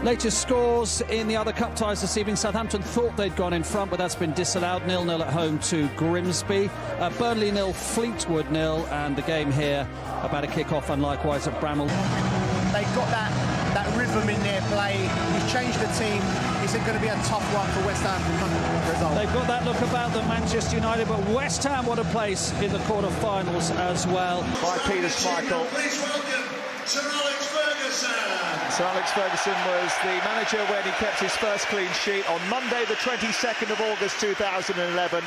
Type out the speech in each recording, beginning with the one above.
Latest scores in the other cup ties this evening. Southampton thought they'd gone in front, but that's been disallowed. 0-0 at home to Grimsby. Burnley 0, Fleetwood 0, and the game here about a kick-off, and likewise at Bramall. They've got that rhythm in their play. He's changed the team. Is it going to be a tough one for West Ham to result? They've got that look about them, Manchester United, but West Ham, what a place in the quarter-finals as well. By Peter Schmeichel. Please welcome Sir Alex Ferguson. Sir Alex Ferguson was the manager when he kept his first clean sheet on Monday, the 22nd of August 2011.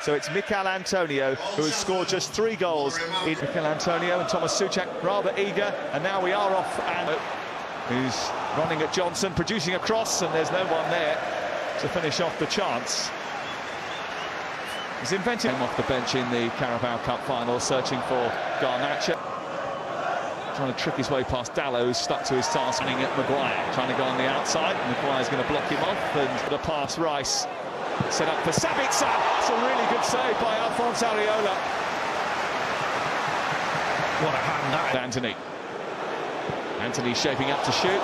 So it's Mikel Antonio who has scored just 3 goals. Mikel Antonio and Thomas Souček rather eager, and now we are off. And who's running at Johnson, producing a cross, and there's no one there to finish off the chance. He's invented him off the bench in the Carabao Cup final, searching for Garnacho. Trying to trick his way past Dallow, who's stuck to his task, running at Maguire, trying to go on the outside. Maguire's going to block him off, and the pass Rice set up for Sabitzer. It's a really good save by Alphonse Areola. What a hand that is. Anthony shaping up to shoot,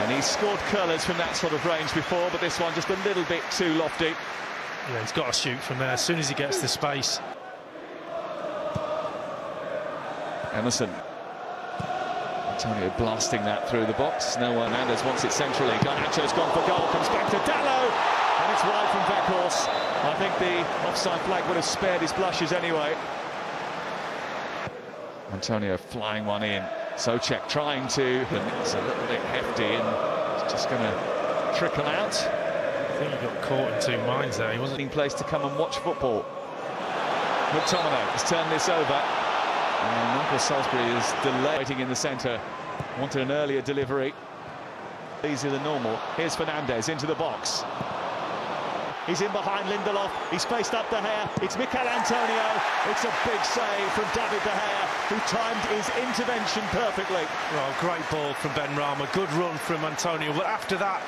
and he's scored curlers from that sort of range before, but this one just a little bit too lofty. Yeah, he's got to shoot from there as soon as he gets the space. Emerson. Antonio blasting that through the box. No one. Hernandez wants it centrally. Garnacho's gone for goal. Comes back to Dallow, and it's wide from Weghorst. I think the offside flag would have spared his blushes anyway. Antonio flying one in. Souček trying to. It's a little bit hefty, and it's just going to trickle out. I think he got caught in 2 minds there. He wasn't in place to come and watch football. McTominay has turned this over. And Michael Salisbury is delaying in the centre. Wanted an earlier delivery. Easier than normal. Here's Fernandes into the box. He's in behind Lindelof. He's faced up De Gea. It's Mikel Antonio. It's a big save from David De Gea, who timed his intervention perfectly. Well, great ball from Ben Rama. Good run from Antonio. But after that,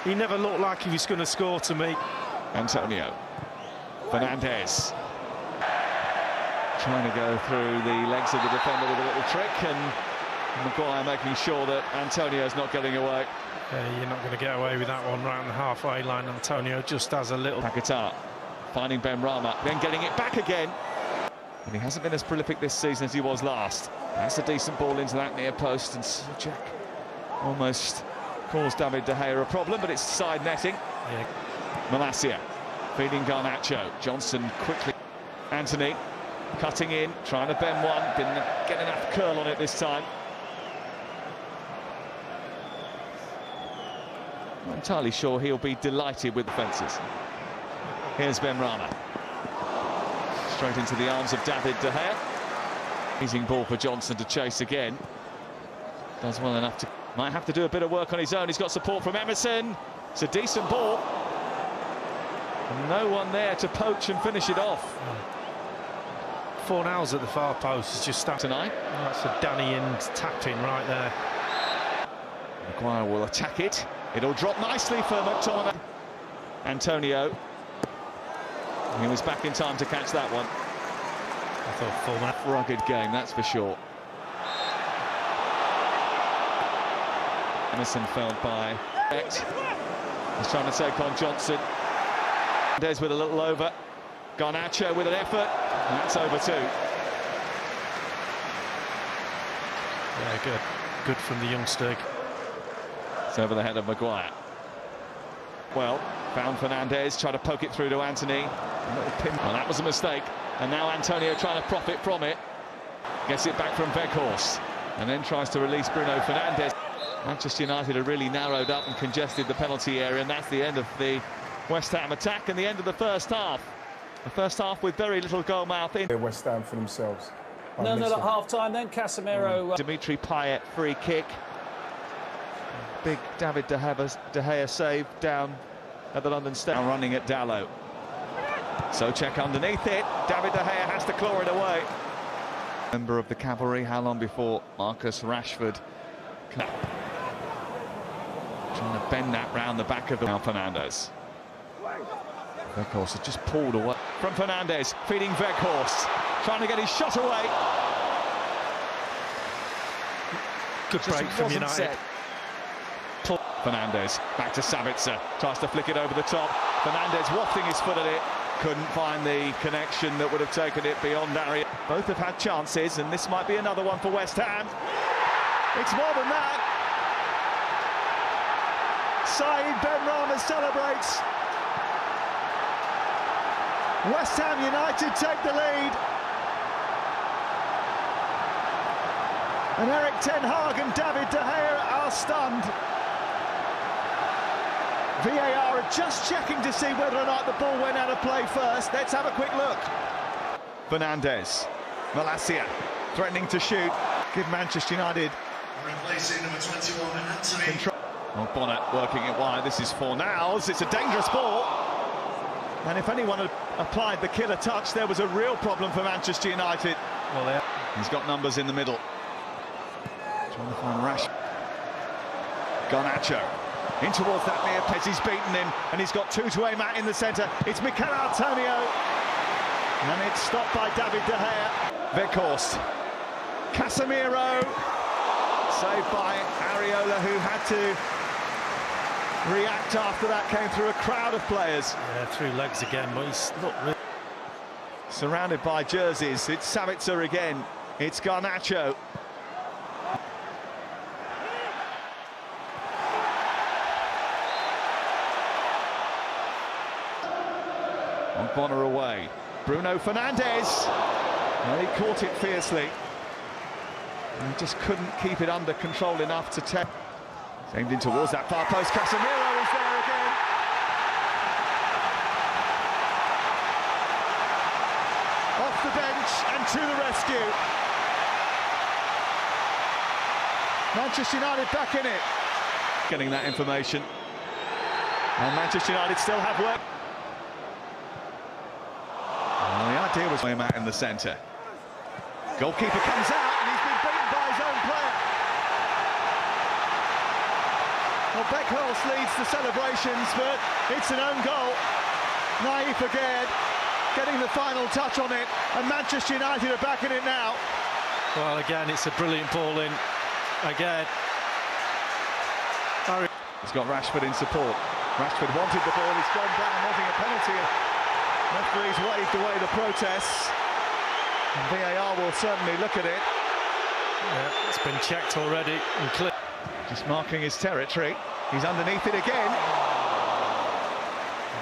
he never looked like he was going to score to me. Antonio. Fernandes. Trying to go through the legs of the defender with a little trick, and Maguire making sure that Antonio's not getting away. Yeah, you're not going to get away with that one round the halfway line. Antonio just has a little... Paquetá finding Ben Rama, then getting it back again. And he hasn't been as prolific this season as he was last. That's a decent ball into that near post, and Souček almost caused David De Gea a problem, but it's side netting. Yeah. Malacia feeding Garnacho. Johnson quickly. Anthony cutting in, trying to bend one, didn't get enough curl on it this time. Not entirely sure he'll be delighted with the fences. Here's Ben Rama. Straight into the arms of David De Gea. Amazing ball for Johnson to chase again. Does well enough to... Might have to do a bit of work on his own. He's got support from Emerson. It's a decent ball. And no one there to poach and finish it off. Fornals at the far post is just starting tonight. Oh, that's a Danny Ings tap-in right there. Maguire will attack it. It'll drop nicely for McTominay. Antonio. He was back in time to catch that one. I thought Fornals... Rugged game, that's for sure. Emerson felled by X. He's trying to take on Johnson. Des with a little over. Garnacho with an effort. And that's over 2. Yeah, good. Good from the youngster. It's over the head of Maguire. Well, found Fernandes, tried to poke it through to Anthony. A little pin. Well, that was a mistake. And now Antonio trying to profit from it. Gets it back from Weghorst. And then tries to release Bruno Fernandes. Manchester United are really narrowed up and congested the penalty area, and that's the end of the West Ham attack and the end of the first half. The first half with very little goal mouth in. West Ham for themselves. 0-0 at half-time then. Casemiro... Dimitri Payet free kick. Big David De Gea save down at the London Stadium. Now running at Dallow. Souček underneath it. David De Gea has to claw it away. Member of the cavalry, how long before Marcus Rashford... Trying to bend that round the back of the... Now Fernandes. Weghorst has just pulled away from Fernandes, feeding Weghorst, trying to get his shot away. Good break from United. Set. Fernandes back to Sabitzer, tries to flick it over the top. Fernandes wafting his foot at it, couldn't find the connection that would have taken it beyond area. Both have had chances, and this might be another one for West Ham. It's more than that. Saeed Benrahma celebrates. West Ham United take the lead. And Erik ten Hag and David De Gea are stunned. VAR are just checking to see whether or not the ball went out of play first. Let's have a quick look. Fernandes, Malacia threatening to shoot. Give Manchester United Replacing number 21, Anthony. control. Oh, Bonnet working it wide. This is Fornals. It's a dangerous ball. And if anyone had applied the killer touch, there was a real problem for Manchester United. Well, he's got numbers in the middle. Trying to find Rash. Garnacho in towards that near place. He's beaten him, and he's got two to aim at in the centre. It's Mikel Antonio, and it's stopped by David De Gea. Weghorst, Casemiro, saved by Areola, who had to react after that. Came through a crowd of players. Yeah, through legs again, but he's not really Surrounded by jerseys. It's Sabitzer again. It's Garnacho. On Bonner away. Bruno Fernandes. Well, he caught it fiercely. And he just couldn't keep it under control enough to take. Aimed in towards that far post. Casemiro is there again. Off the bench and to the rescue. Manchester United back in it. Getting that information. And Manchester United still have work. Well, the idea was him out in the centre. Goalkeeper comes out and he's been beaten by his own player. Well, Weghorst leads the celebrations, but it's an own goal. Naif again, getting the final touch on it, and Manchester United are back in it now. well. Again, it's a brilliant ball in. Again, He's got Rashford in support. Rashford wanted the ball, he's gone down wanting a penalty. Referee's waved away the protests. And VAR will certainly look at it. yeah, it's been checked already and clear. Just marking his territory. He's underneath it again.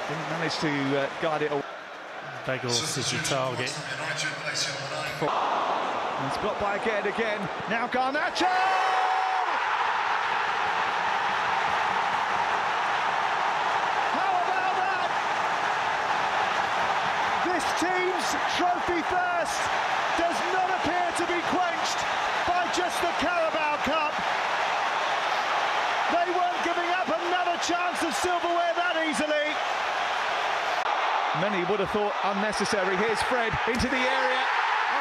Didn't manage to guide it away. Weghorst is your target. And it's blocked by again. Now Garnacho! How about that? This team's trophy thirst does not appear to be quenched by just the Carabao Cup. They weren't giving up another chance of silverware that easily. Many would have thought unnecessary. Here's Fred into the area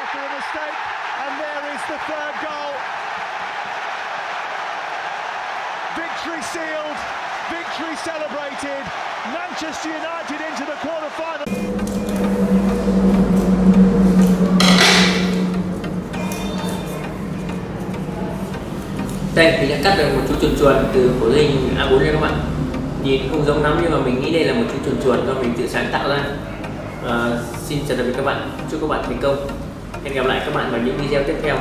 after a mistake, and there is the third goal. Victory sealed, victory celebrated. Manchester United into the quarter-final. Đây thì đã cắt được một chú chuồn chuồn từ khối hình A4 nha các bạn. Nhìn không giống lắm nhưng mà mình nghĩ đây là một chú chuồn chuồn do mình tự sáng tạo ra. Xin chào tạm biệt các bạn, chúc các bạn thành công. Hẹn gặp lại các bạn vào những video tiếp theo.